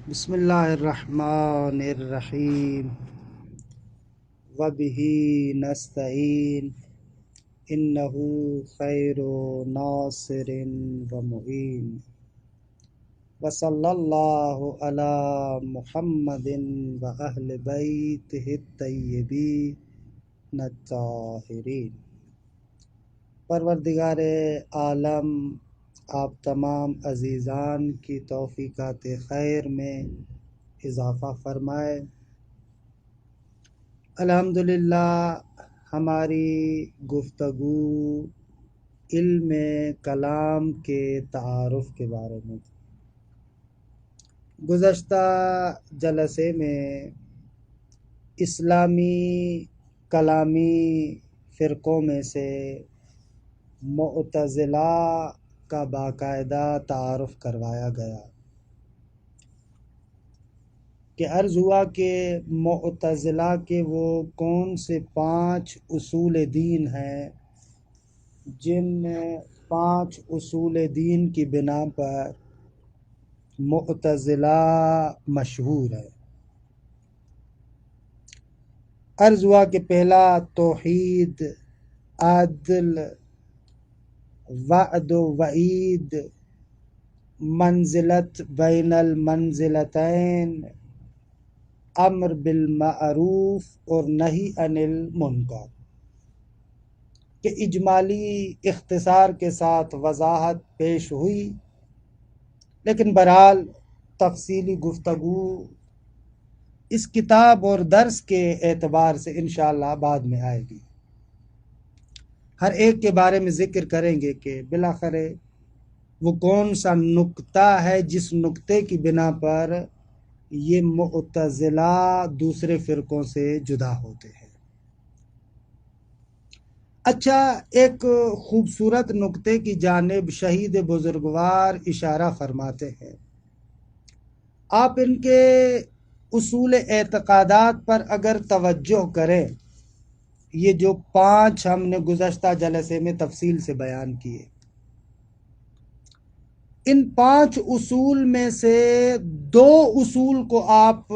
بسم اللہ الرحمن الرحیم وبہ نستعین انہ خیر ناصر و معین وصلی اللہ علی محمد و اہل بیتہ الطیبین الطاہرین۔ پروردگار عالم آپ تمام عزیزان کی توفیقات خیر میں اضافہ فرمائے۔ الحمدللہ ہماری گفتگو علم کلام کے تعارف کے بارے میں تھی۔ گزشتہ جلسے میں اسلامی کلامی فرقوں میں سے معتزلہ کا باقاعدہ تعارف کروایا گیا کہ عرض ہوا کہ معتزلہ کے وہ کون سے 5 اصول دین ہیں جن 5 اصول دین کی بنا پر معتزلہ مشہور ہے۔ عرض ہوا کہ پہلا توحید، عدل، وعد و وعید، منزلت بین المنزلتین، امر بالمعروف اور نہی عن المنکر، کہ اجمالی اختصار کے ساتھ وضاحت پیش ہوئی، لیکن بہرحال تفصیلی گفتگو اس کتاب اور درس کے اعتبار سے انشاءاللہ بعد میں آئے گی۔ ہر ایک کے بارے میں ذکر کریں گے کہ بالآخر وہ کون سا نقطہ ہے جس نقطے کی بنا پر یہ معتزلہ دوسرے فرقوں سے جدا ہوتے ہیں۔ اچھا، ایک خوبصورت نقطے کی جانب شہید بزرگوار اشارہ فرماتے ہیں۔ آپ ان کے اصول اعتقادات پر اگر توجہ کریں، یہ جو 5 ہم نے گزشتہ جلسے میں تفصیل سے بیان کیے، ان 5 اصول میں سے 2 اصول کو آپ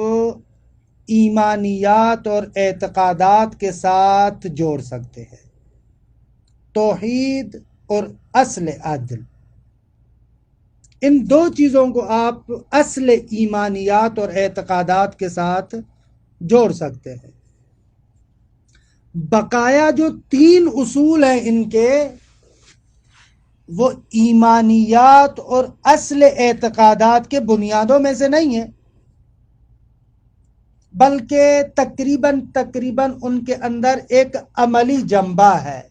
ایمانیات اور اعتقادات کے ساتھ جوڑ سکتے ہیں، توحید اور اصل عدل۔ ان 2 چیزوں کو آپ اصل ایمانیات اور اعتقادات کے ساتھ جوڑ سکتے ہیں۔ بقایا جو 3 اصول ہیں ان کے، وہ ایمانیات اور اصل اعتقادات کے بنیادوں میں سے نہیں ہیں، بلکہ تقریباً ان کے اندر ایک عملی جنبہ ہے۔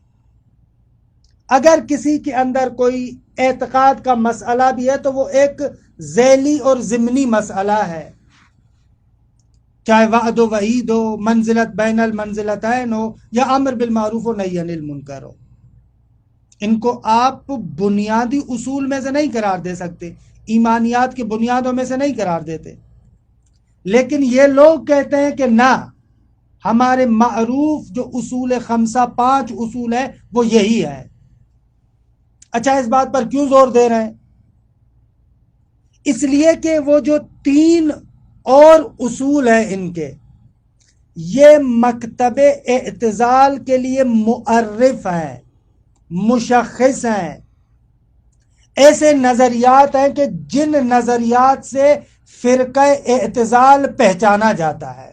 اگر کسی کے اندر کوئی اعتقاد کا مسئلہ بھی ہے تو وہ ایک ذیلی اور ضمنی مسئلہ ہے، چاہے وعد و وعید ہو، منزلت بین المنزلتین ہو، یا امر بالمعروف و نہی عن المنکر ہو۔ ان کو آپ بنیادی اصول میں سے نہیں قرار دے سکتے، ایمانیات کی بنیادوں میں سے نہیں قرار دیتے، لیکن یہ لوگ کہتے ہیں کہ نہ، ہمارے معروف جو اصول 5 اصول ہے وہ یہی ہے۔ اچھا، اس بات پر کیوں زور دے رہے ہیں؟ اس لیے کہ وہ جو 3 اور اصول ہیں ان کے، یہ مکتب اعتزال کے لیے معرف ہیں، مشخص ہیں، ایسے نظریات ہیں کہ جن نظریات سے فرقہ اعتزال پہچانا جاتا ہے۔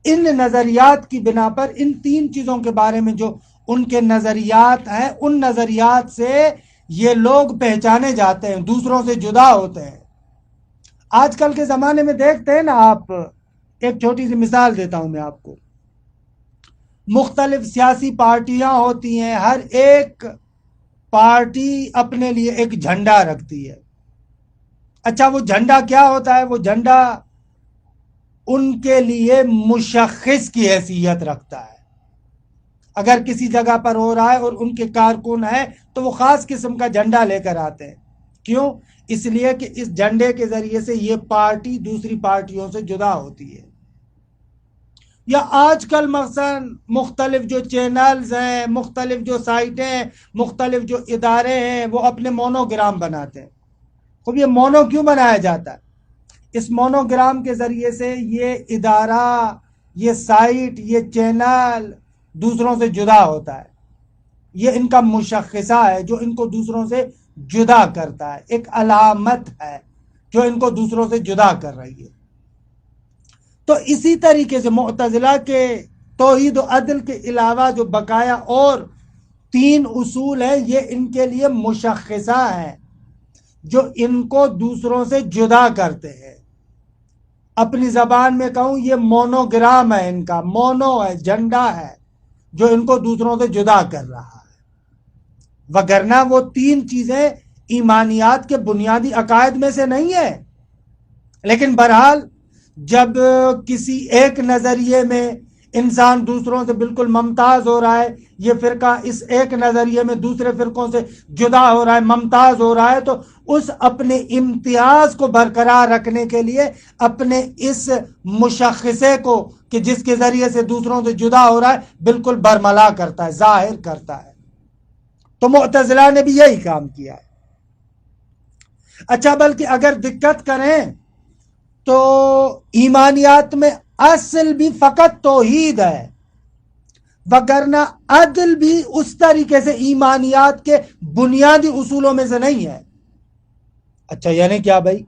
ان نظریات کی بنا پر ان 3 چیزوں کے بارے میں جو ان کے نظریات ہیں، ان نظریات سے یہ لوگ پہچانے جاتے ہیں، دوسروں سے جدا ہوتے ہیں۔ آج کل کے زمانے میں دیکھتے ہیں نا آپ، ایک چھوٹی سی مثال دیتا ہوں میں آپ کو۔ مختلف سیاسی پارٹیاں ہوتی ہیں، ہر ایک پارٹی اپنے لیے ایک جھنڈا رکھتی ہے۔ اچھا، وہ جھنڈا کیا ہوتا ہے؟ وہ جھنڈا ان کے لیے مشخص کی حیثیت رکھتا ہے۔ اگر کسی جگہ پر ہو رہا ہے اور ان کے کارکن ہیں تو وہ خاص قسم کا جھنڈا لے کر آتے ہیں۔ کیوں؟ اس لیے کہ اس جھنڈے کے ذریعے سے یہ پارٹی دوسری پارٹیوں سے جدا ہوتی ہے۔ یا آج کل مثلا مختلف جو چینلز ہیں، مختلف جو سائٹیں ہیں، مختلف جو ادارے ہیں، وہ اپنے مونوگرام بناتے ہیں۔ خب یہ مونو کیوں بنایا جاتا ہے؟ اس مونوگرام کے ذریعے سے یہ ادارہ، یہ سائٹ، یہ چینل دوسروں سے جدا ہوتا ہے. یہ ان کا مشخصہ ہے جو ان کو دوسروں سے جدا کرتا ہے، ایک علامت ہے جو ان کو دوسروں سے جدا کر رہی ہے. تو اسی طریقے سے معتزلہ کے توحید و عدل کے علاوہ جو بقایا اور 3 اصول ہیں، یہ ان کے لیے مشخصہ ہیں جو ان کو دوسروں سے جدا کرتے ہیں. اپنی زبان میں کہوں، یہ مونوگرام ہے، ان کا مونو ہے، جھنڈا ہے جو ان کو دوسروں سے جدا کر رہا ہے. وگرنہ وہ 3 چیزیں ایمانیات کے بنیادی عقائد میں سے نہیں ہے. لیکن بہرحال جب کسی ایک نظریے میں انسان دوسروں سے بالکل ممتاز ہو رہا ہے، یہ فرقہ اس ایک نظریے میں دوسرے فرقوں سے جدا ہو رہا ہے، ممتاز ہو رہا ہے، تو اس اپنے امتیاز کو برقرار رکھنے کے لیے اپنے اس مشخصے کو کہ جس کے ذریعے سے دوسروں سے جدا ہو رہا ہے بالکل برملا کرتا ہے، ظاہر کرتا ہے. تو معتزلہ نے بھی یہی کام کیا ہے. اچھا، بلکہ اگر دقت کریں تو ایمانیات میں اصل بھی فقط توحید ہے، وگرنہ عدل بھی اس طریقے سے ایمانیات کے بنیادی اصولوں میں سے نہیں ہے. اچھا، یعنی کیا بھائی؟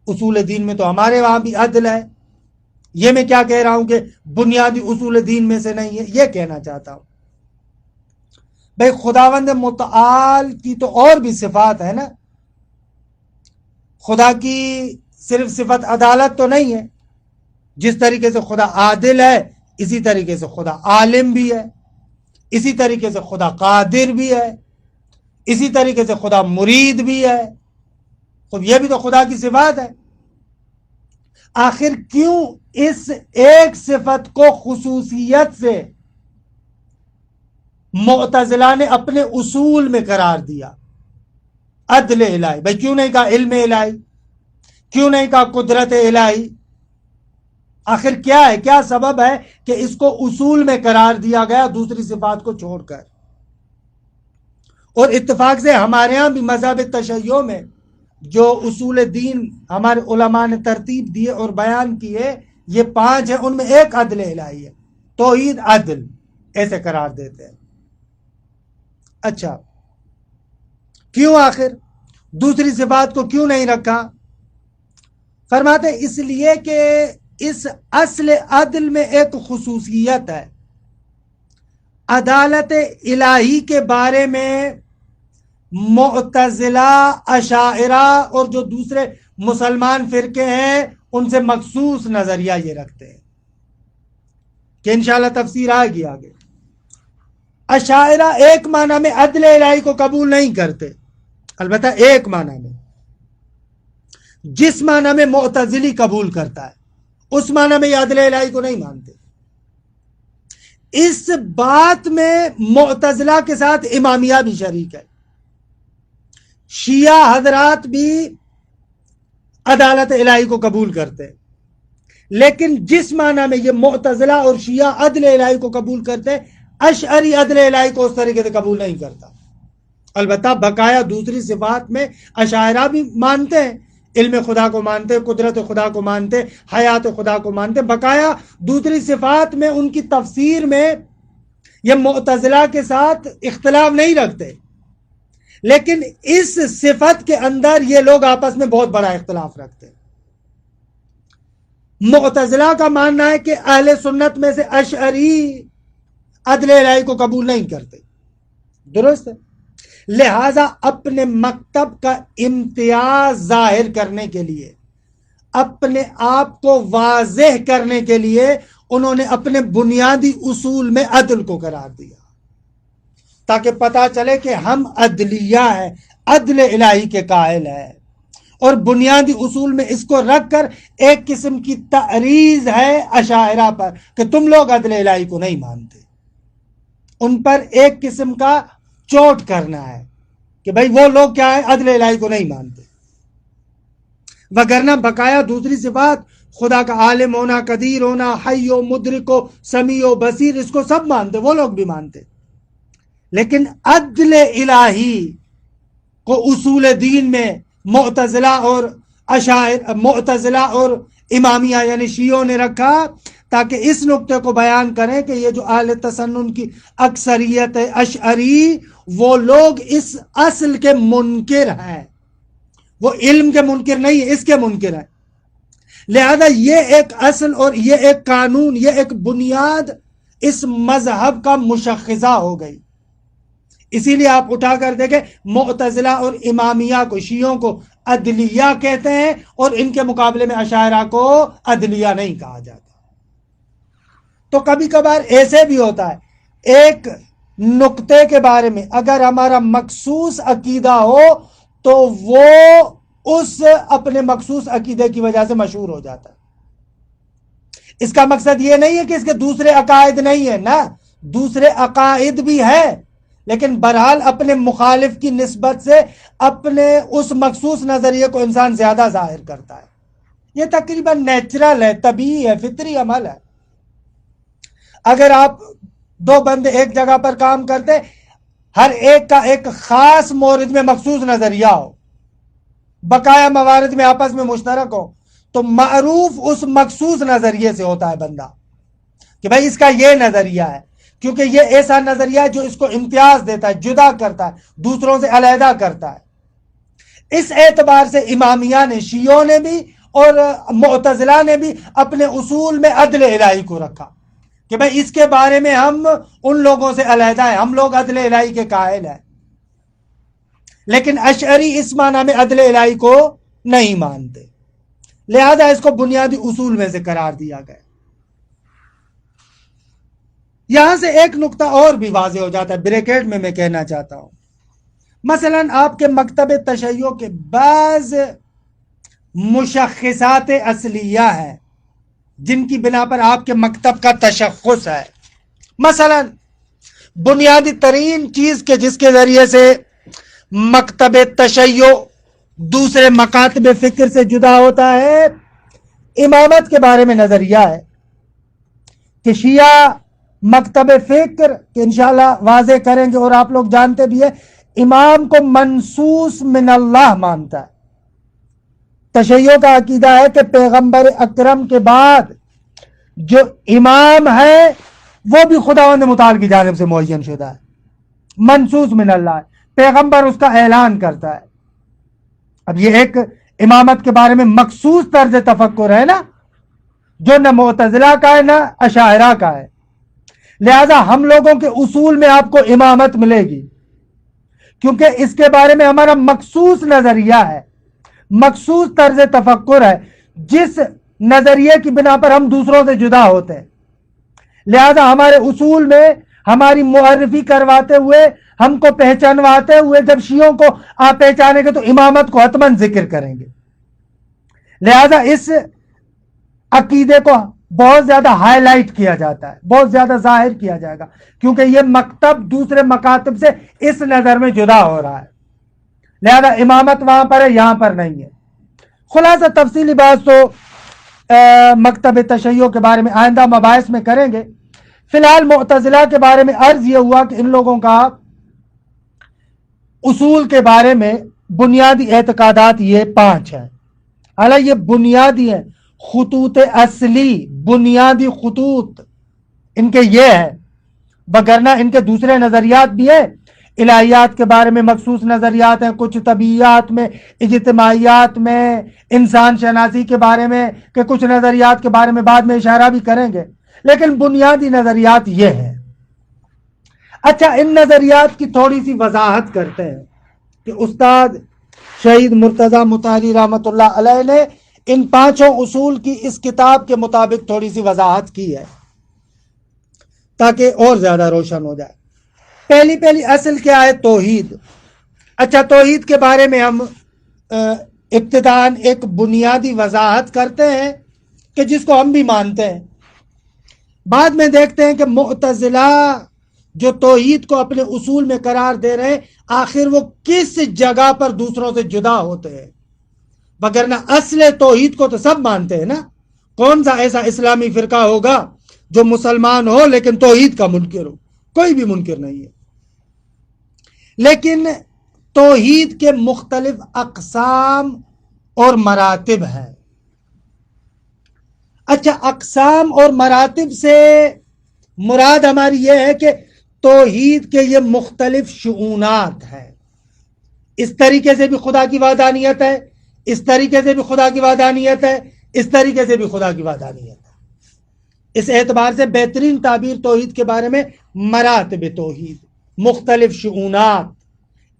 اصول دین میں تو ہمارے وہاں بھی عدل ہے. یہ میں کیا کہہ رہا ہوں کہ بنیادی اصول دین میں سے نہیں ہے، یہ کہنا چاہتا ہوں. بھائی خداوند متعال کی تو اور بھی صفات ہے نا. خدا کی صرف صفت عدالت تو نہیں ہے. جس طریقے سے خدا عادل ہے، اسی طریقے سے خدا عالم بھی ہے، اسی طریقے سے خدا قادر بھی ہے، اسی طریقے سے خدا مرید بھی ہے. خب یہ بھی تو خدا کی صفات ہے. آخر کیوں اس ایک صفت کو خصوصیت سے معتزلہ نے اپنے اصول میں قرار دیا؟ عدل الہی. بھائی کیوں نہیں کہا علم الہی؟ کیوں نہیں کہا قدرت الہی؟ آخر کیا ہے، کیا سبب ہے کہ اس کو اصول میں قرار دیا گیا دوسری صفات کو چھوڑ کر؟ اور اتفاق سے ہمارے ہاں بھی مذہب تشیع میں جو اصول دین ہمارے علماء نے ترتیب دیے اور بیان کیے، یہ 5 ہیں. ان میں ایک عدل الہی ہے، توحید عدل ایسے قرار دیتے ہیں. اچھا، کیوں آخر دوسری صفات کو کیوں نہیں رکھا؟ فرماتے اس لیے کہ اس اصل عدل میں ایک خصوصیت ہے. عدالت الہی کے بارے میں معتزلہ، اشاعرہ اور جو دوسرے مسلمان فرقے ہیں ان سے مخصوص نظریہ یہ رکھتے ہیں کہ انشاءاللہ تفسیر آئے گی آگے. اشاعرہ ایک معنی میں عدل الہی کو قبول نہیں کرتے، البتہ ایک معنی میں. جس معنی میں معتزلی قبول کرتا ہے اس معنی میں یہ عدل الہی کو نہیں مانتے. اس بات میں معتزلہ کے ساتھ امامیہ بھی شریک ہے. شیعہ حضرات بھی عدالت الہی کو قبول کرتے ہیں، لیکن جس معنی میں یہ معتزلہ اور شیعہ عدل الہی کو قبول کرتے ہیں، اشعری عدل الہی کو اس طریقے سے قبول نہیں کرتا. البتہ بقایا دوسری صفات میں اشاعرہ بھی مانتے ہیں، علم خدا کو مانتے، قدرت خدا کو مانتے، حیات خدا کو مانتے. بقایا دوسری صفات میں ان کی تفسیر میں یہ معتزلہ کے ساتھ اختلاف نہیں رکھتے، لیکن اس صفت کے اندر یہ لوگ آپس میں بہت بڑا اختلاف رکھتے ہیں. معتزلہ کا ماننا ہے کہ اہل سنت میں سے اشعری عدل الہی کو قبول نہیں کرتے، درست ہے. لہذا اپنے مکتب کا امتیاز ظاہر کرنے کے لیے، اپنے آپ کو واضح کرنے کے لیے انہوں نے اپنے بنیادی اصول میں عدل کو قرار دیا تاکہ پتہ چلے کہ ہم عدلیہ ہیں، عدل الہی کے قائل ہیں. اور بنیادی اصول میں اس کو رکھ کر ایک قسم کی تعریض ہے اشاعرہ پر کہ تم لوگ عدل الہی کو نہیں مانتے. ان پر ایک قسم کا چوٹ کرنا ہے کہ بھائی وہ لوگ کیا ہے، عدل الہی کو نہیں مانتے. وگرنہ بقایا دوسری صفات، خدا کا عالم ہونا، قدیر ہونا، حی و مدرک و سمیع و بصیر، اس کو سب مانتے، وہ لوگ بھی مانتے. لیکن عدل الہی کو اصول دین میں معتزلہ اور امامیہ یعنی شیعوں نے رکھا، تاکہ اس نقطے کو بیان کریں کہ یہ جو اہل تسنن کی اکثریت اشعری، وہ لوگ اس اصل کے منکر ہیں، وہ علم کے منکر نہیں ہے، اس کے منکر ہیں۔ لہذا یہ ایک اصل اور یہ ایک قانون، یہ ایک بنیاد اس مذہب کا مشخصہ ہو گئی۔ اسی لیے آپ اٹھا کر دیکھیں، معتزلہ اور امامیہ کو، شیعوں کو عدلیہ کہتے ہیں، اور ان کے مقابلے میں اشاعرہ کو عدلیہ نہیں کہا جاتا۔ تو کبھی کبھار ایسے بھی ہوتا ہے، ایک نقطے کے بارے میں اگر ہمارا مخصوص عقیدہ ہو تو وہ اس اپنے مخصوص عقیدے کی وجہ سے مشہور ہو جاتا ہے۔ اس کا مقصد یہ نہیں ہے کہ اس کے دوسرے عقائد نہیں ہیں، نہ، دوسرے عقائد بھی ہیں، لیکن بہرحال اپنے مخالف کی نسبت سے اپنے اس مخصوص نظریے کو انسان زیادہ ظاہر کرتا ہے۔ یہ تقریباً نیچرل ہے، طبیعی ہے، فطری عمل ہے۔ اگر آپ دو بندے ایک جگہ پر کام کرتے، ہر ایک کا ایک خاص مورد میں مخصوص نظریہ ہو، بقایا موارد میں آپس میں مشترک ہو، تو معروف اس مخصوص نظریے سے ہوتا ہے بندہ، کہ بھائی اس کا یہ نظریہ ہے، کیونکہ یہ ایسا نظریہ ہے جو اس کو امتیاز دیتا ہے، جدا کرتا ہے، دوسروں سے علیحدہ کرتا ہے۔ اس اعتبار سے امامیہ نے، شیعوں نے بھی اور معتزلہ نے بھی اپنے اصول میں عدل الہی کو رکھا، کہ بھائی اس کے بارے میں ہم ان لوگوں سے علیحدہ ہیں، ہم لوگ عدل الہی کے قائل ہیں۔ لیکن اشعری اس معنی میں عدل الہی کو نہیں مانتے، لہذا اس کو بنیادی اصول میں سے قرار دیا گیا۔ یہاں سے ایک نقطہ اور بھی واضح ہو جاتا ہے، بریکٹ میں کہنا چاہتا ہوں، مثلا آپ کے مکتب تشیع کے بعض مشخصات اصلیہ ہیں جن کی بنا پر آپ کے مکتب کا تشخص ہے۔ مثلا بنیادی ترین چیز کے جس کے ذریعے سے مکتب تشیع دوسرے مکاتب فکر سے جدا ہوتا ہے، امامت کے بارے میں نظریہ ہے کہ شیعہ مکتب فکر کہ انشاءاللہ واضح کریں گے، اور آپ لوگ جانتے بھی ہیں، امام کو منصوص من اللہ مانتا ہے۔ تشیع کا عقیدہ ہے کہ پیغمبر اکرم کے بعد جو امام ہے وہ بھی خداوند متعال کی جانب سے معین شدہ ہے، منصوص من اللہ ہے، پیغمبر اس کا اعلان کرتا ہے۔ اب یہ ایک امامت کے بارے میں مخصوص طرز تفکر ہے نا، جو نہ معتزلہ کا ہے نہ اشاعرہ کا ہے۔ لہذا ہم لوگوں کے اصول میں آپ کو امامت ملے گی، کیونکہ اس کے بارے میں ہمارا مخصوص نظریہ ہے، مخصوص طرز تفکر ہے، جس نظریے کی بنا پر ہم دوسروں سے جدا ہوتے ہیں۔ لہذا ہمارے اصول میں ہماری معرفی کرواتے ہوئے، ہم کو پہچانواتے ہوئے، جب شیعوں کو آپ پہچانیں گے تو امامت کو حتماً ذکر کریں گے۔ لہذا اس عقیدے کو بہت زیادہ ہائی لائٹ کیا جاتا ہے، بہت زیادہ ظاہر کیا جائے گا، کیونکہ یہ مکتب دوسرے مکاتب سے اس نظر میں جدا ہو رہا ہے۔ لہذا امامت وہاں پر ہے، یہاں پر نہیں ہے۔ خلاصہ تفصیلی بات تو مکتب تشیع کے بارے میں آئندہ مباحث میں کریں گے۔ فی الحال معتزلہ کے بارے میں عرض یہ ہوا کہ ان لوگوں کا اصول کے بارے میں بنیادی اعتقادات یہ 5 ہیں۔ حالانکہ یہ بنیادی ہیں، خطوط اصلی، بنیادی خطوط ان کے یہ ہے، بگرنہ ان کے دوسرے نظریات بھی ہیں۔ الہیات کے بارے میں مخصوص نظریات ہیں، کچھ طبیعیات میں، اجتماعیات میں، انسان شناسی کے بارے میں، کہ کچھ نظریات کے بارے میں بعد میں اشارہ بھی کریں گے، لیکن بنیادی نظریات یہ ہیں۔ اچھا، ان نظریات کی تھوڑی سی وضاحت کرتے ہیں کہ استاد شہید مرتضی مطہری رحمۃ اللہ علیہ نے ان 5 اصول کی اس کتاب کے مطابق تھوڑی سی وضاحت کی ہے تاکہ اور زیادہ روشن ہو جائے۔ پہلی اصل کیا ہے؟ توحید۔ اچھا، توحید کے بارے میں ہم ابتداً ایک بنیادی وضاحت کرتے ہیں کہ جس کو ہم بھی مانتے ہیں، بعد میں دیکھتے ہیں کہ معتزلہ جو توحید کو اپنے اصول میں قرار دے رہے ہیں، آخر وہ کس جگہ پر دوسروں سے جدا ہوتے ہیں، وگرنہ اصل توحید کو تو سب مانتے ہیں نا۔ کون سا ایسا اسلامی فرقہ ہوگا جو مسلمان ہو لیکن توحید کا منکر ہو؟ کوئی بھی منکر نہیں ہے۔ لیکن توحید کے مختلف اقسام اور مراتب ہیں۔ اچھا، اقسام اور مراتب سے مراد ہماری یہ ہے کہ توحید کے یہ مختلف شؤونات ہیں۔ اس طریقے سے بھی خدا کی وحدانیت ہے، اس طریقے سے بھی خدا کی وحدانیت ہے، اس طریقے سے بھی خدا کی وحدانیت ہے۔ اس اعتبار سے بہترین تعبیر توحید کے بارے میں مراتب توحید، مختلف شؤونات،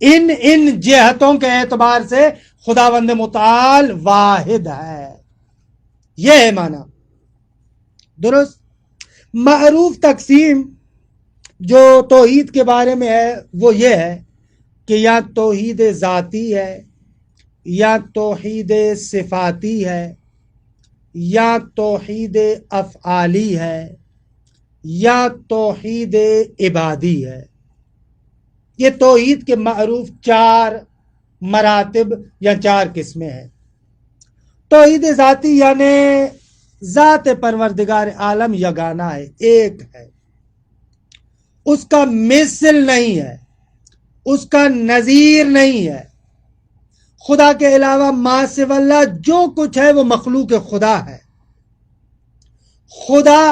ان جہتوں کے اعتبار سے خداوند متعال واحد ہے، یہ ہے معنی۔ درست۔ معروف تقسیم جو توحید کے بارے میں ہے وہ یہ ہے کہ یا توحید ذاتی ہے، یا توحید صفاتی ہے، یا توحید افعالی ہے، یا توحید عبادی ہے۔ یہ توحید کے معروف 4 مراتب یا 4 قسمیں ہیں۔ توحید ذاتی یعنی ذات پروردگار عالم یگانہ ہے، ایک ہے، اس کا مثل نہیں ہے، اس کا نظیر نہیں ہے۔ خدا کے علاوہ ما سوی اللہ جو کچھ ہے وہ مخلوق خدا ہے۔ خدا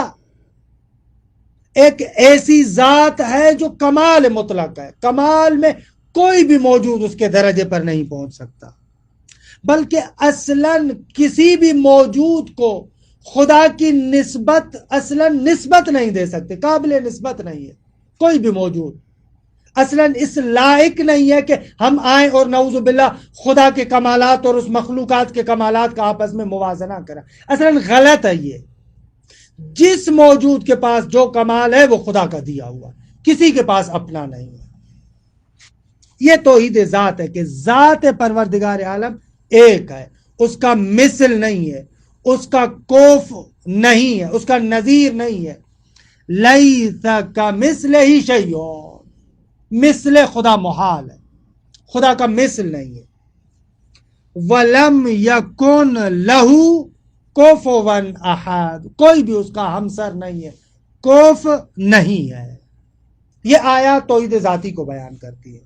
ایک ایسی ذات ہے جو کمال مطلق ہے، کمال میں کوئی بھی موجود اس کے درجے پر نہیں پہنچ سکتا، بلکہ اصلاً کسی بھی موجود کو خدا کی نسبت اصلاً نسبت نہیں دے سکتے، قابل نسبت نہیں ہے کوئی بھی موجود، اصلاً اس لائق نہیں ہے کہ ہم آئیں اور نعوذ باللہ خدا کے کمالات اور اس مخلوقات کے کمالات کا آپس میں موازنہ کریں، اصلاً غلط ہے۔ یہ جس موجود کے پاس جو کمال ہے وہ خدا کا دیا ہوا، کسی کے پاس اپنا نہیں ہے۔ یہ توحید ذات ہے کہ ذات پروردگار عالم ایک ہے، اس کا مثل نہیں ہے، اس کا کوف نہیں ہے، اس کا نظیر نہیں ہے۔ لیس کمثلہ شیء، مثل خدا محال ہے، خدا کا مثل نہیں ہے۔ وَلَمْ يَكُنْ لَهُ كُفُوًا أَحَدٌ، کوئی بھی اس کا ہمسر نہیں ہے، کوف نہیں ہے۔ یہ آیات توحید ذاتی کو بیان کرتی ہے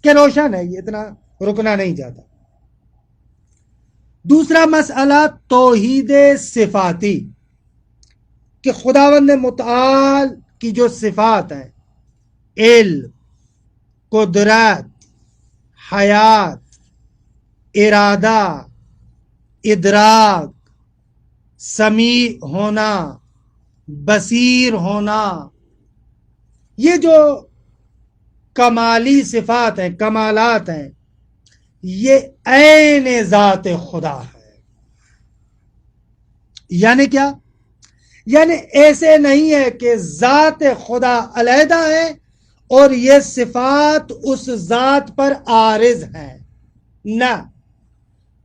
کہ روشن ہے، یہ اتنا رکنا نہیں چاہتا۔ دوسرا مسئلہ توحید صفاتی، کہ خداوند متعال کی جو صفات ہیں، علم، قدرت، حیات، ارادہ، ادراک، سمیع ہونا، بصیر ہونا، یہ جو کمالی صفات ہیں، کمالات ہیں، یہ عین ذات خدا ہے۔ یعنی کیا؟ یعنی ایسے نہیں ہے کہ ذات خدا علیحدہ ہے اور یہ صفات اس ذات پر عارض ہیں، نہ،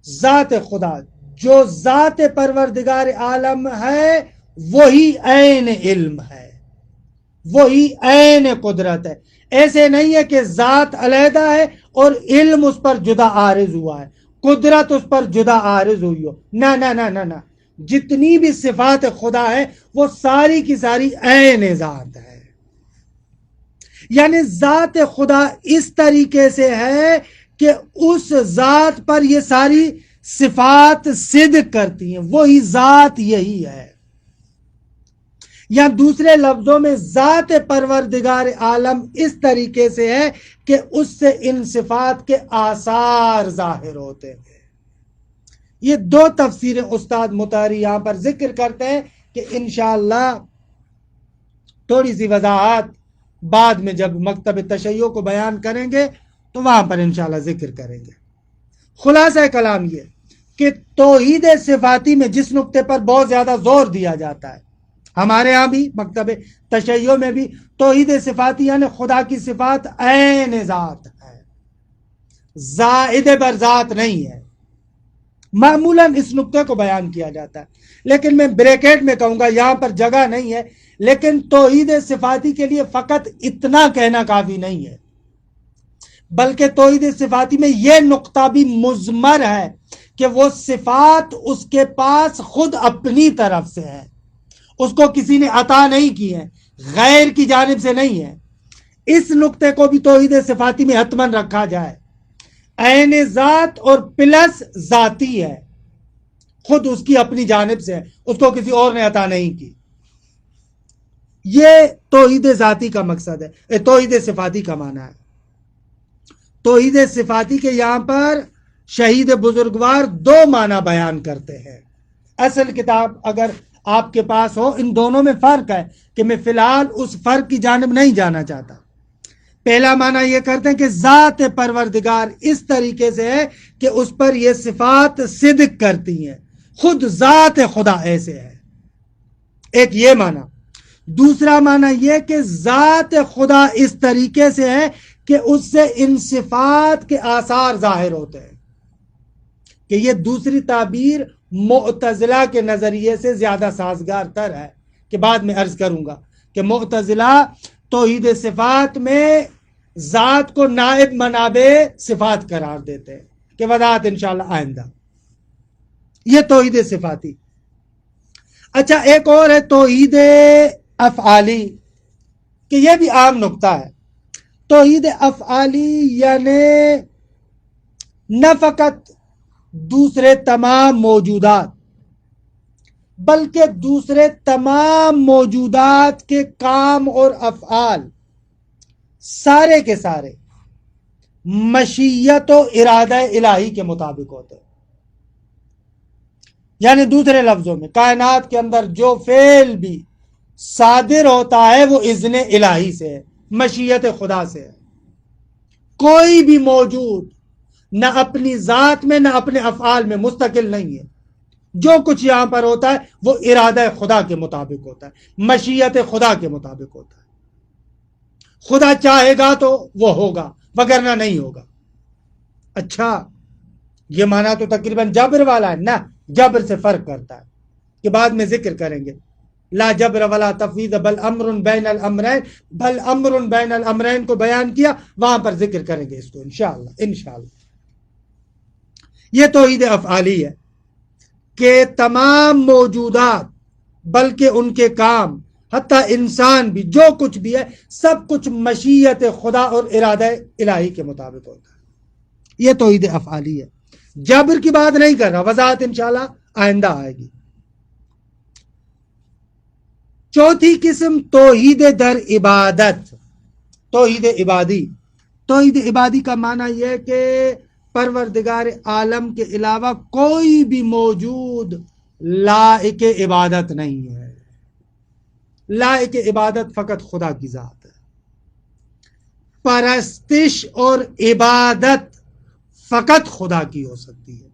ذات خدا جو ذات پروردگار عالم ہے وہی عین علم ہے، وہی عین قدرت ہے۔ ایسے نہیں ہے کہ ذات علیحدہ ہے اور علم اس پر جدا عارض ہوا ہے، قدرت اس پر جدا عارض ہوئی ہو، نہ نہ نہ نہ نہ، جتنی بھی صفات خدا ہے وہ ساری کی ساری عین ذات ہے۔ یعنی ذات خدا اس طریقے سے ہے کہ اس ذات پر یہ ساری صفات صدق کرتی ہیں، وہی ذات یہی ہے۔ یا دوسرے لفظوں میں ذات پروردگار عالم اس طریقے سے ہے کہ اس سے ان صفات کے آثار ظاہر ہوتے ہیں۔ یہ 2 تفسیریں استاد مطہری یہاں پر ذکر کرتے ہیں کہ انشاءاللہ تھوڑی سی وضاحت بعد میں جب مکتب تشیع کو بیان کریں گے تو وہاں پر انشاءاللہ ذکر کریں گے۔ خلاصہ کلام یہ کہ توحید صفاتی میں جس نقطے پر بہت زیادہ زور دیا جاتا ہے، ہمارے ہاں بھی مکتب تشیع میں بھی، توحید صفاتی یعنی خدا کی صفات عین ذات ہے، زائد بر ذات نہیں ہے۔ معمولاً اس نقطے کو بیان کیا جاتا ہے، لیکن میں بریکٹ میں کہوں گا، یہاں پر جگہ نہیں ہے، لیکن توحید صفاتی کے لیے فقط اتنا کہنا کافی نہیں ہے، بلکہ توحید صفاتی میں یہ نقطہ بھی مضمر ہے کہ وہ صفات اس کے پاس خود اپنی طرف سے ہے، اس کو کسی نے عطا نہیں کی ہے، غیر کی جانب سے نہیں ہے۔ اس نقطے کو بھی توحید صفاتی میں حتماً رکھا جائے عین ذات اور پلس ذاتی ہے، خود اس کی اپنی جانب سے ہے، اس کو کسی اور نے عطا نہیں کی. یہ توحید ذاتی کا مقصد ہے. توحید صفاتی کا معنی ہے. توحید صفاتی کے یہاں پر شہید بزرگوار دو معنی بیان کرتے ہیں. اصل کتاب اگر آپ کے پاس ہو، ان دونوں میں فرق ہے کہ میں فی الحال اس فرق کی جانب نہیں جانا چاہتا. پہلا معنی یہ کرتے ہیں کہ ذات پروردگار اس طریقے سے ہے کہ اس پر یہ صفات صدق کرتی ہیں، خود ذات خدا ایسے ہے. ایک یہ معنی. دوسرا معنی یہ کہ ذات خدا اس طریقے سے ہے کہ اس سے ان صفات کے آثار ظاہر ہوتے ہیں. کہ یہ دوسری تعبیر معتزلہ کے نظریے سے زیادہ سازگار تر ہے، کہ بعد میں عرض کروں گا کہ معتزلہ توحید صفات میں ذات کو نائب منابع صفات قرار دیتے ہیں، کہ وضاحت انشاءاللہ آئندہ. یہ توحید صفاتی. اچھا، ایک اور ہے توحید افعالی، کہ یہ بھی عام نقطہ ہے. توحید افعالی یعنی نہ فقط دوسرے تمام موجودات بلکہ دوسرے تمام موجودات کے کام اور افعال سارے کے سارے مشیت و ارادہ الہی کے مطابق ہوتے ہیں. یعنی دوسرے لفظوں میں کائنات کے اندر جو فعل بھی صادر ہوتا ہے وہ اذن الہی سے ہے، مشیت خدا سے ہے. کوئی بھی موجود نہ اپنی ذات میں نہ اپنے افعال میں مستقل نہیں ہے. جو کچھ یہاں پر ہوتا ہے وہ ارادہ خدا کے مطابق ہوتا ہے، مشیت خدا کے مطابق ہوتا ہے. خدا چاہے گا تو وہ ہوگا، وگرنہ نہیں ہوگا. اچھا، یہ معنی تو تقریباً جبر والا ہے نا، جبر سے فرق کرتا ہے کہ بعد میں ذکر کریں گے. لا جبر ولا تفویض بل امر بین الامرین، بل امر بین الامرین کو بیان کیا، وہاں پر ذکر کریں گے اس کو انشاءاللہ. یہ توحید افعالی ہے کہ تمام موجودات بلکہ ان کے کام، حتیٰ انسان بھی، جو کچھ بھی ہے، سب کچھ مشیت خدا اور ارادہ الہی کے مطابق ہوتا ہے. یہ توحید افعالی ہے. جبر کی بات نہیں کر رہا، وضاحت انشاءاللہ آئندہ آئے گی. چوتھی قسم توحید در عبادت، توحید عبادی. توحید عبادی کا معنی یہ ہے کہ پروردگار عالم کے علاوہ کوئی بھی موجود لائق عبادت نہیں ہے. لائق عبادت فقط خدا کی ذات ہے. پرستش اور عبادت فقط خدا کی ہو سکتی ہے.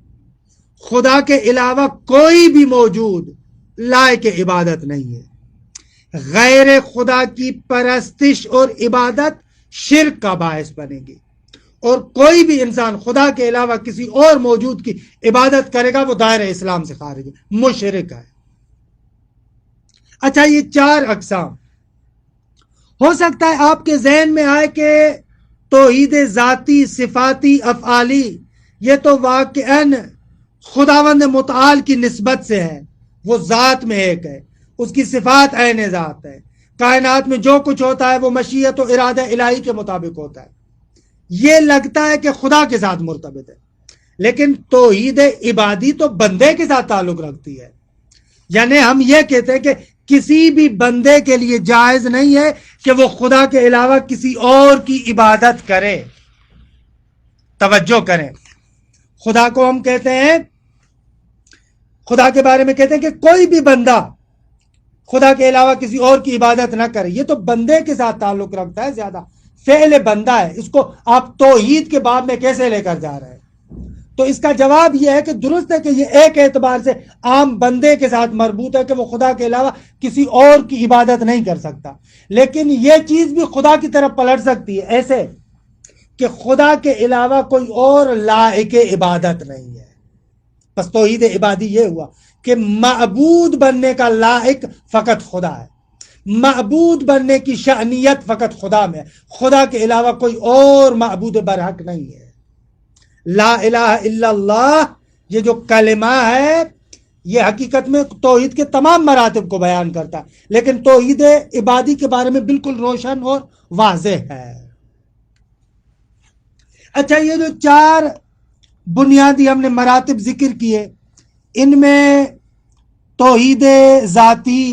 خدا کے علاوہ کوئی بھی موجود لائق عبادت نہیں ہے. غیر خدا کی پرستش اور عبادت شرک کا باعث بنے گی، اور کوئی بھی انسان خدا کے علاوہ کسی اور موجود کی عبادت کرے گا وہ دائرہ اسلام سے خارج ہے، مشرک ہے. اچھا، یہ چار اقسام. ہو سکتا ہے آپ کے ذہن میں آئے کہ توحید ذاتی، صفاتی، افعالی یہ تو واقعاً خداوند متعال کی نسبت سے ہے، وہ ذات میں ایک ہے، اس کی صفات عین ذات ہے. کائنات میں جو کچھ ہوتا ہے وہ مشیت و ارادہ الہی کے مطابق ہوتا ہے. یہ لگتا ہے کہ خدا کے ساتھ مرتبط ہے. لیکن توحید عبادی تو بندے کے ساتھ تعلق رکھتی ہے. یعنی ہم یہ کہتے ہیں کہ کسی بھی بندے کے لیے جائز نہیں ہے کہ وہ خدا کے علاوہ کسی اور کی عبادت کرے. توجہ کریں، خدا کو ہم کہتے ہیں، خدا کے بارے میں کہتے ہیں کہ کوئی بھی بندہ خدا کے علاوہ کسی اور کی عبادت نہ کرے. یہ تو بندے کے ساتھ تعلق رکھتا ہے، زیادہ فعل بندہ ہے. اس کو آپ توحید کے باب میں کیسے لے کر جا رہے ہیں؟ تو اس کا جواب یہ ہے کہ درست ہے کہ یہ ایک اعتبار سے عام بندے کے ساتھ مربوط ہے کہ وہ خدا کے علاوہ کسی اور کی عبادت نہیں کر سکتا. لیکن یہ چیز بھی خدا کی طرف پلٹ سکتی ہے، ایسے کہ خدا کے علاوہ کوئی اور لائق عبادت نہیں ہے. بس توحید عبادی یہ ہوا کہ معبود بننے کا لائق فقط خدا ہے، معبود بننے کی شأنیت فقط خدا میں ہے، خدا کے علاوہ کوئی اور معبود برحق نہیں ہے. لا الہ الا اللہ یہ جو کلمہ ہے یہ حقیقت میں توحید کے تمام مراتب کو بیان کرتا ہے، لیکن توحید عبادی کے بارے میں بالکل روشن اور واضح ہے. اچھا، یہ جو 4 بنیادی ہم نے مراتب ذکر کیے، ان میں توحید ذاتی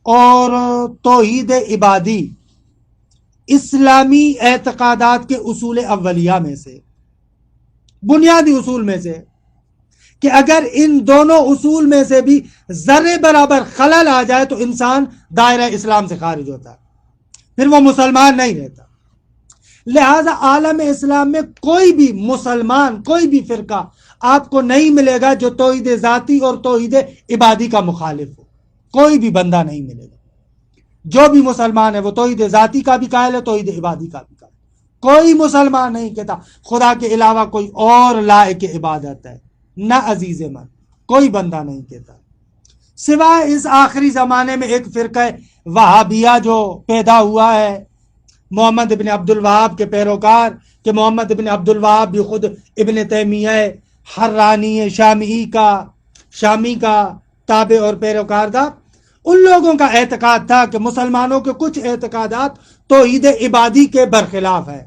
اور توحید عبادی اسلامی اعتقادات کے اصول اولیہ میں سے، بنیادی اصول میں سے، کہ اگر ان دونوں اصول میں سے بھی ذرے برابر خلل آ جائے تو انسان دائرہ اسلام سے خارج ہوتا ہے، پھر وہ مسلمان نہیں رہتا۔ لہذا عالم اسلام میں کوئی بھی مسلمان، کوئی بھی فرقہ آپ کو نہیں ملے گا جو توحید ذاتی اور توحید عبادی کا مخالف ہو، کوئی بھی بندہ نہیں ملے گا۔ جو بھی مسلمان ہے وہ توحید ذاتی کا بھی قائل ہے، توحید عبادی کا بھی قائل ہے۔ کوئی مسلمان نہیں کہتا خدا کے علاوہ کوئی اور لائق عبادت ہے، نہ عزیز من، کوئی بندہ نہیں کہتا، سوائے اس آخری زمانے میں ایک فرقہ وہابیہ جو پیدا ہوا ہے، محمد ابن عبد الوہاب کے پیروکار، کہ محمد ابن عبد الوہاب بھی خود ابن تیمیہ حرانی شامی کا تابع اور پیروکار تھا۔ ان لوگوں کا اعتقاد تھا کہ مسلمانوں کے کچھ اعتقادات توحید عبادی کے برخلاف ہے۔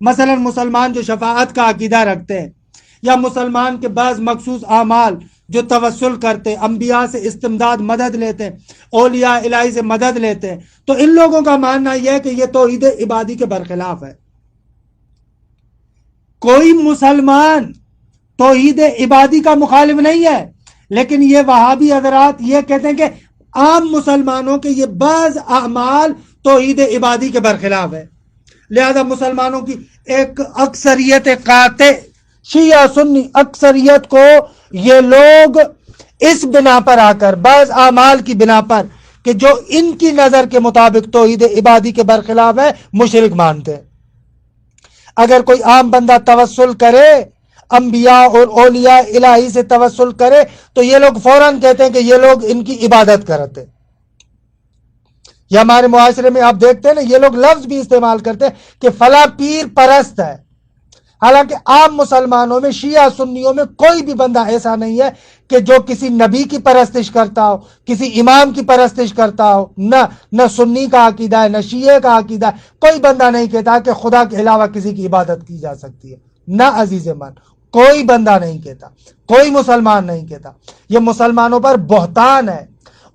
مثلا مسلمان جو شفاعت کا عقیدہ رکھتے ہیں، یا مسلمان کے بعض مخصوص اعمال جو توسل کرتے ہیں، انبیاء سے استمداد مدد لیتے ہیں، اولیاء الہی سے مدد لیتے ہیں، تو ان لوگوں کا ماننا یہ ہے کہ یہ توحید عبادی کے برخلاف ہے۔ کوئی مسلمان توحید عبادی کا مخالف نہیں ہے، لیکن یہ وہابی حضرات یہ کہتے ہیں کہ عام مسلمانوں کے یہ بعض اعمال توحید عبادی کے برخلاف ہے، لہذا مسلمانوں کی ایک اکثریت قاطع شیعہ سنی اکثریت کو یہ لوگ اس بنا پر آ کر، بعض اعمال کی بنا پر کہ جو ان کی نظر کے مطابق توحید عبادی کے برخلاف ہے، مشرک مانتے ہیں۔ اگر کوئی عام بندہ توسل کرے، انبیاء اور اولیاء الہی سے توسل کرے، تو یہ لوگ فوراً کہتے ہیں کہ یہ لوگ ان کی عبادت کرتے ہیں۔ یا ہمارے معاشرے میں آپ دیکھتے ہیں نا، یہ لوگ لفظ بھی استعمال کرتے ہیں کہ فلاں پیر پرست ہے، حالانکہ عام مسلمانوں میں، شیعہ سنیوں میں کوئی بھی بندہ ایسا نہیں ہے کہ جو کسی نبی کی پرستش کرتا ہو، کسی امام کی پرستش کرتا ہو، نہ سنی کا عقیدہ ہے، نہ شیعہ کا عقیدہ ہے۔ کوئی بندہ نہیں کہتا کہ خدا کے علاوہ کسی کی عبادت کی جا سکتی ہے، نہ عزیز من، کوئی بندہ نہیں کہتا، کوئی مسلمان نہیں کہتا۔ یہ مسلمانوں پر بہتان ہے،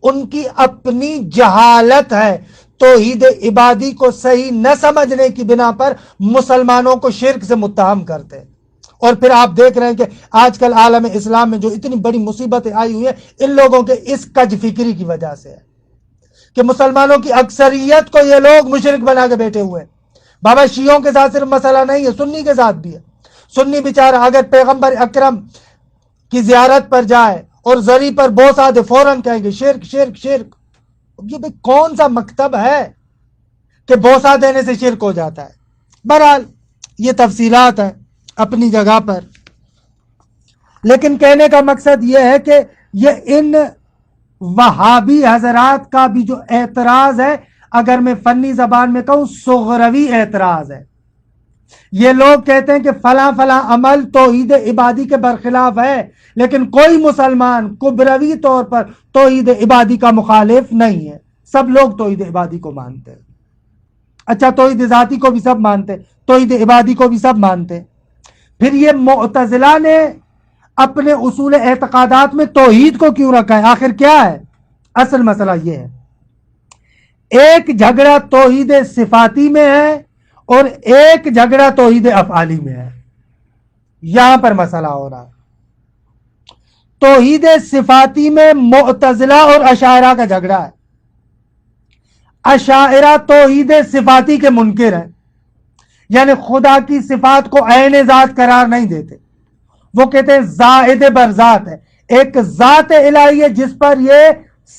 ان کی اپنی جہالت ہے، توحید عبادی کو صحیح نہ سمجھنے کی بنا پر مسلمانوں کو شرک سے متہم کرتے ہیں۔ اور پھر آپ دیکھ رہے ہیں کہ آج کل عالم اسلام میں جو اتنی بڑی مصیبتیں آئی ہوئی ہیں، ان لوگوں کے اس کج فکری کی وجہ سے ہے کہ مسلمانوں کی اکثریت کو یہ لوگ مشرک بنا کے بیٹھے ہوئے ہیں۔ بابا شیعوں کے ساتھ صرف مسئلہ نہیں ہے، سنی کے ساتھ بھی ہے۔ سنی بیچارہ اگر پیغمبر اکرم کی زیارت پر جائے اور زری پر بوسہ دے، فوراً کہیں گے شرک شرک شرک۔ یہ بھئی کون سا مکتب ہے کہ بوسہ دینے سے شرک ہو جاتا ہے؟ بہرحال یہ تفصیلات ہیں اپنی جگہ پر، لیکن کہنے کا مقصد یہ ہے کہ یہ ان وہابی حضرات کا بھی جو اعتراض ہے، اگر میں فنی زبان میں کہوں صغروی اعتراض ہے۔ یہ لوگ کہتے ہیں کہ فلاں فلاں عمل توحید عبادی کے برخلاف ہے، لیکن کوئی مسلمان کبروی طور پر توحید عبادی کا مخالف نہیں ہے، سب لوگ توحید عبادی کو مانتے ہیں۔ اچھا، توحید ذاتی کو بھی سب مانتے، توحید عبادی کو بھی سب مانتے۔ پھر یہ معتزلہ نے اپنے اصول اعتقادات میں توحید کو کیوں رکھا ہے؟ آخر کیا ہے؟ اصل مسئلہ یہ ہے، ایک جھگڑا توحید صفاتی میں ہے اور ایک جھگڑا توحید افعالی میں ہے۔ یہاں پر مسئلہ ہو رہا ہے۔ توحید صفاتی میں معتزلہ اور اشاعرہ کا جھگڑا ہے۔ اشاعرہ توحید صفاتی کے منکر ہیں، یعنی خدا کی صفات کو عین ذات قرار نہیں دیتے۔ وہ کہتے ہیں زائد بر ذات ہے، ایک ذات الہی ہے جس پر یہ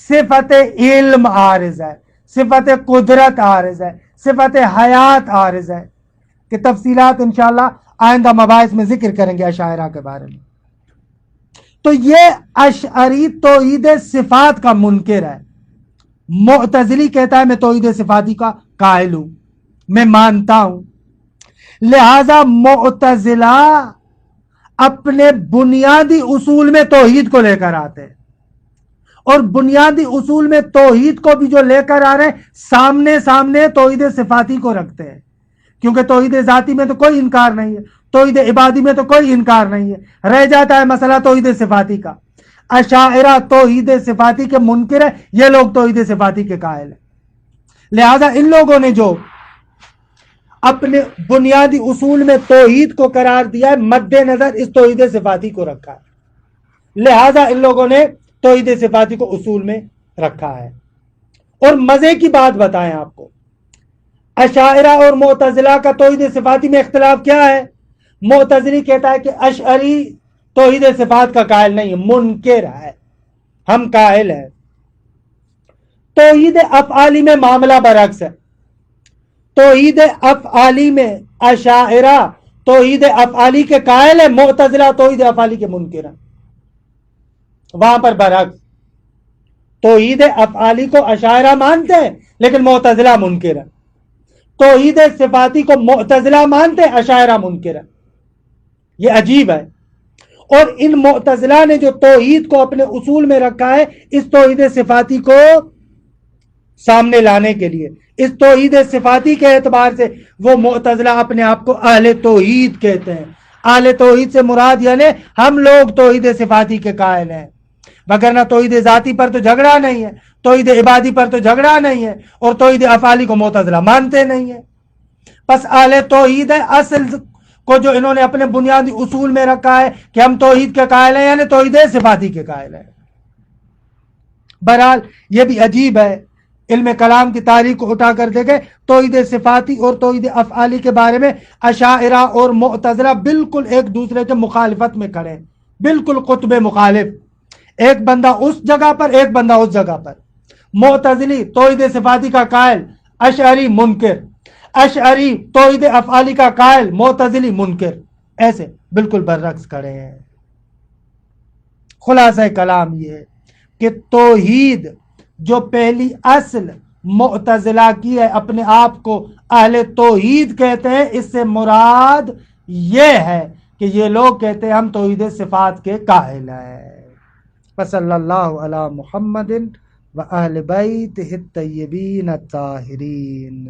صفت علم عارض ہے، صفت قدرت عارض ہے، صفت حیات عارض ہے، کہ تفصیلات انشاءاللہ آئندہ مباحث میں ذکر کریں گے اشاعرہ کے بارے میں۔ تو یہ اشعری توحید صفات کا منکر ہے۔ معتزلی کہتا ہے میں توحید صفاتی کا قائل ہوں، میں مانتا ہوں۔ لہذا معتزلہ اپنے بنیادی اصول میں توحید کو لے کر آتے ہیں، اور بنیادی اصول میں توحید کو بھی جو لے کر آ رہے ہیں، سامنے توحید صفاتی کو رکھتے ہیں کیونکہ توحید ذاتی میں تو کوئی انکار نہیں ہے، توحید عبادی میں تو کوئی انکار نہیں ہے، رہ جاتا ہے مسئلہ توحید صفاتی کا۔ اشاعرہ توحید صفاتی کے منکر ہے، یہ لوگ توحید صفاتی کے قائل ہیں۔ لہذا ان لوگوں نے جو اپنے بنیادی اصول میں توحید کو قرار دیا ہے، مد نظر اس توحید صفاتی کو رکھا ہے، لہذا ان لوگوں نے توحید صفاتی کو اصول میں رکھا ہے۔ اور مزے کی بات بتائیں آپ کو، اشاعرہ اور معتزلہ کا توحید صفاتی میں اختلاف کیا ہے؟ معتزلی کہتا ہے کہ اشعری توحید صفات کا قائل نہیں ہے، منکر ہے، ہم قائل ہیں۔ توحید افعالی میں معاملہ برعکس ہے، توحید افعالی میں اشاعرہ توحید افعالی کے قائل ہے، معتزلہ توحید افعالی کے منکر ہیں۔ وہاں پر برعکس، توحید افعالی کو اشاعرہ مانتے ہیں لیکن معتزلہ منکر ہے، توحید صفاتی کو معتزلہ مانتے ہیں، اشاعرہ منکر ہے۔ یہ عجیب ہے۔ اور ان معتزلہ نے جو توحید کو اپنے اصول میں رکھا ہے، اس توحید صفاتی کو سامنے لانے کے لیے، اس توحید صفاتی کے اعتبار سے وہ معتزلہ اپنے آپ کو اہل توحید کہتے ہیں۔ اہل توحید سے مراد یعنی ہم لوگ توحید صفاتی کے قائل ہیں، وگرنہ توحید ذاتی پر تو جھگڑا نہیں ہے، توحید عبادی پر تو جھگڑا نہیں ہے، اور توحید افعالی کو معتزلہ مانتے نہیں ہیں۔ پس اہل توحید ہے اصل کو جو انہوں نے اپنے بنیادی اصول میں رکھا ہے کہ ہم توحید کے قائل ہیں، یعنی توحید صفاتی کے قائل ہیں۔ بہرحال یہ بھی عجیب ہے، علم کلام کی تاریخ کو اٹھا کر دیکھیں، توحید صفاتی اور توحید افعالی کے بارے میں اشاعرہ اور معتزلہ بالکل ایک دوسرے کے مخالفت میں کھڑے ہیں، بالکل قطب مخالف، ایک بندہ اس جگہ پر، ایک بندہ اس جگہ پر۔ معتزلی توحید صفاتی کا قائل، اشعری منکر، اشعری توحید افعالی کا قائل، معتزلی منکر، ایسے بالکل برعکس کھڑے ہیں۔ خلاصہ کلام یہ ہے کہ توحید جو پہلی اصل معتزلہ کی ہے، اپنے آپ کو اہل توحید کہتے ہیں، اس سے مراد یہ ہے کہ یہ لوگ کہتے ہیں ہم توحید صفات کے قائل ہیں۔ صلی اللہ علی محمد و اہل بیتہ الطیبین الطاہرین۔